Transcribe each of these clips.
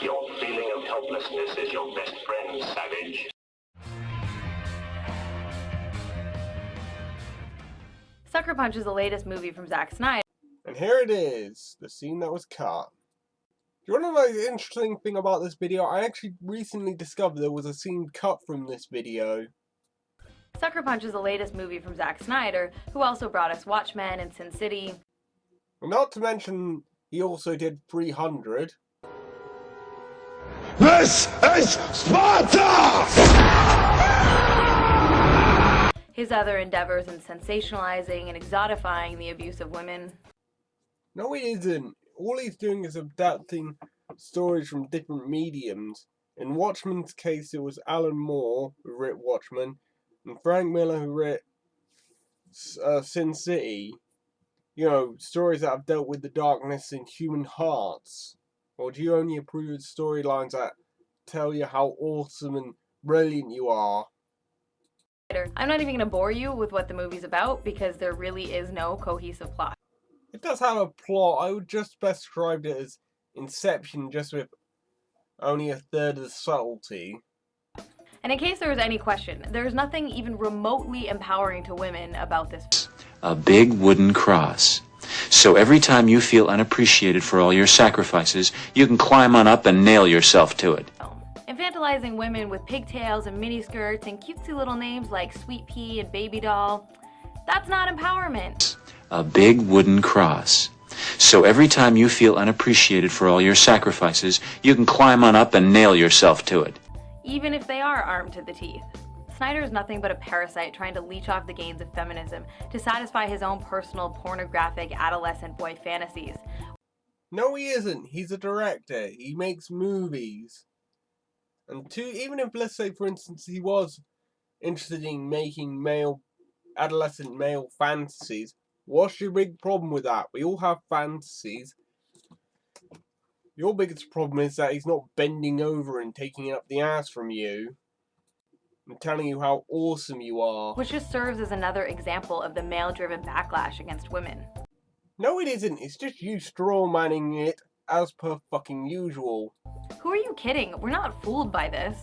Your feeling of helplessness is your best friend, savage. Sucker Punch is the latest movie from Zack Snyder. And here it is, the scene that was cut. Do you want to know the interesting thing about this video? I actually recently discovered there was a scene cut from this video. Sucker Punch is the latest movie from Zack Snyder, who also brought us Watchmen and Sin City. Not to mention, he also did 300. This is Sparta! His other endeavors in sensationalizing and exotifying the abuse of women. No, he isn't. All he's doing is adapting stories from different mediums. In Watchmen's case, it was Alan Moore who wrote Watchmen, and Frank Miller who wrote Sin City. You know, stories that have dealt with the darkness in human hearts. Or do you only approve of storylines that tell you how awesome and brilliant you are? I'm not even going to bore you with what the movie's about, because there really is no cohesive plot. It does have a plot. I would just best describe it as Inception, just with only a third of the subtlety. And in case there was any question, there's nothing even remotely empowering to women about this. A big wooden cross. So every time you feel unappreciated for all your sacrifices, you can climb on up and nail yourself to it. Infantilizing women with pigtails and miniskirts and cutesy little names like Sweet Pea and Baby Doll, that's not empowerment. A big wooden cross. So every time you feel unappreciated for all your sacrifices, you can climb on up and nail yourself to it. Even if they are armed to the teeth. Snyder is nothing but a parasite trying to leech off the gains of feminism to satisfy his own personal pornographic adolescent boy fantasies. No, he isn't. He's a director. He makes movies. And even if, let's say, for instance, he was interested in making adolescent male fantasies, what's your big problem with that? We all have fantasies. Your biggest problem is that he's not bending over and taking it up the ass from you and telling you how awesome you are. Which just serves as another example of the male-driven backlash against women. No, it isn't. It's just you straw-manning it as per fucking usual. Who are you kidding? We're not fooled by this.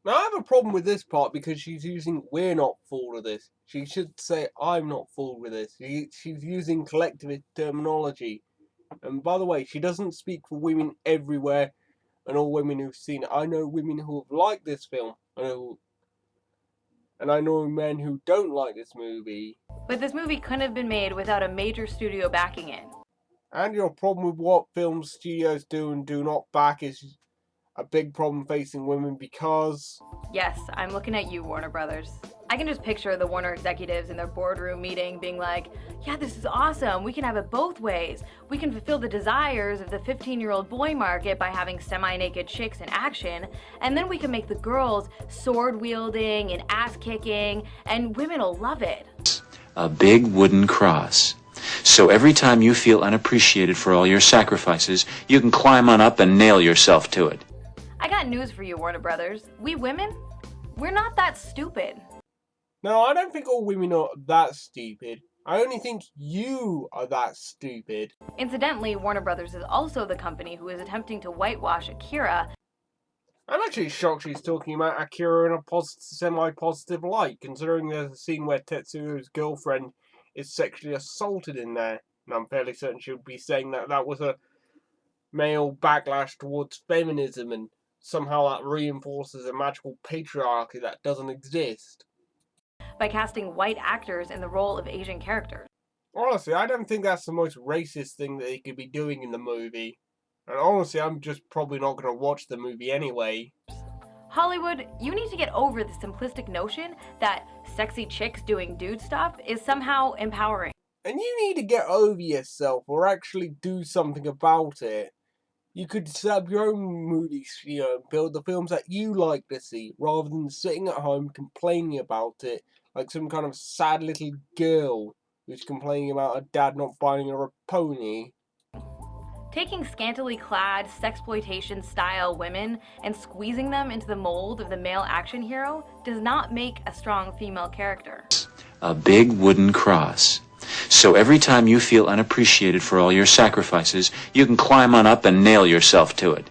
Now, I have a problem with this part because she's using "we're not fooled with this." She should say "I'm not fooled with this." She's using collectivist terminology. And by the way, she doesn't speak for women everywhere and all women who've seen it. I know women who have liked this film, and I know men who don't like this movie. But this movie couldn't have been made without a major studio backing it. And your problem with what film studios do and do not back is a big problem facing women because... Yes, I'm looking at you, Warner Brothers. I can just picture the Warner executives in their boardroom meeting being like, yeah, this is awesome, we can have it both ways. We can fulfill the desires of the 15-year-old boy market by having semi-naked chicks in action, and then we can make the girls sword-wielding and ass-kicking, and women will love it. A big wooden cross. So every time you feel unappreciated for all your sacrifices, you can climb on up and nail yourself to it. I got news for you, Warner Brothers. We women, we're not that stupid. No, I don't think all women are that stupid. I only think you are that stupid. Incidentally, Warner Brothers is also the company who is attempting to whitewash Akira. I'm actually shocked she's talking about Akira in a semi-positive light, considering there's a scene where Tetsuo's girlfriend is sexually assaulted in there. And I'm fairly certain she would be saying that that was a male backlash towards feminism, and somehow that reinforces a magical patriarchy that doesn't exist. By casting white actors in the role of Asian characters. Honestly, I don't think that's the most racist thing that they could be doing in the movie. And honestly, I'm just probably not going to watch the movie anyway. Hollywood, you need to get over the simplistic notion that sexy chicks doing dude stuff is somehow empowering. And you need to get over yourself or actually do something about it. You could set up your own movie studio and build the films that you like to see, rather than sitting at home complaining about it like some kind of sad little girl who's complaining about her dad not buying her a pony. Taking scantily clad, sexploitation-style women and squeezing them into the mold of the male action hero does not make a strong female character. A big wooden cross. So every time you feel unappreciated for all your sacrifices, you can climb on up and nail yourself to it.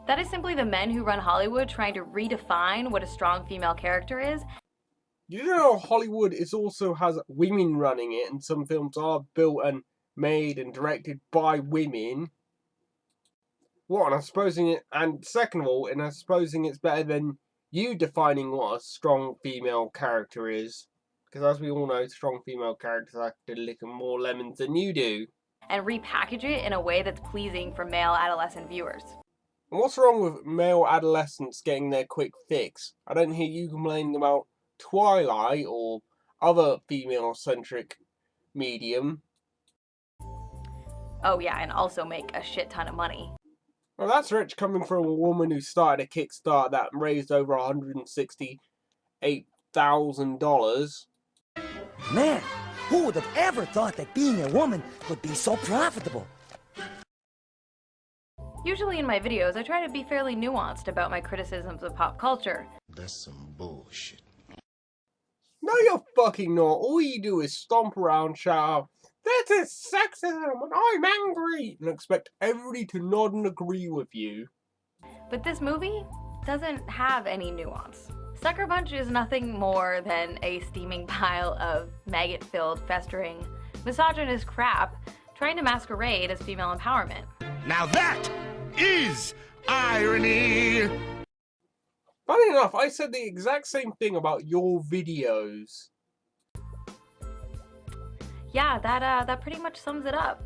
That is simply the men who run Hollywood trying to redefine what a strong female character is. You know Hollywood also has women running it, and some films are built and made and directed by women. What, and I'm supposing it, and second of all, and I'm supposing it's better than you defining what a strong female character is. Because as we all know, strong female characters have to lick more lemons than you do. And repackage it in a way that's pleasing for male adolescent viewers. And what's wrong with male adolescents getting their quick fix? I don't hear you complaining about Twilight or other female-centric medium. Oh yeah, and also make a shit ton of money. Well, that's coming from a woman who started a Kickstarter that raised over $168,000. Man, who would have ever thought that being a woman could be so profitable? Usually in my videos, I try to be fairly nuanced about my criticisms of pop culture. That's some bullshit. No, you're fucking not. All you do is stomp around, shout out, "This is sexism and I'm angry!" and expect everybody to nod and agree with you. But this movie doesn't have any nuance. Sucker Punch is nothing more than a steaming pile of maggot-filled, festering, misogynist crap trying to masquerade as female empowerment. Now that is irony! Funny enough, I said the exact same thing about your videos. Yeah, that pretty much sums it up.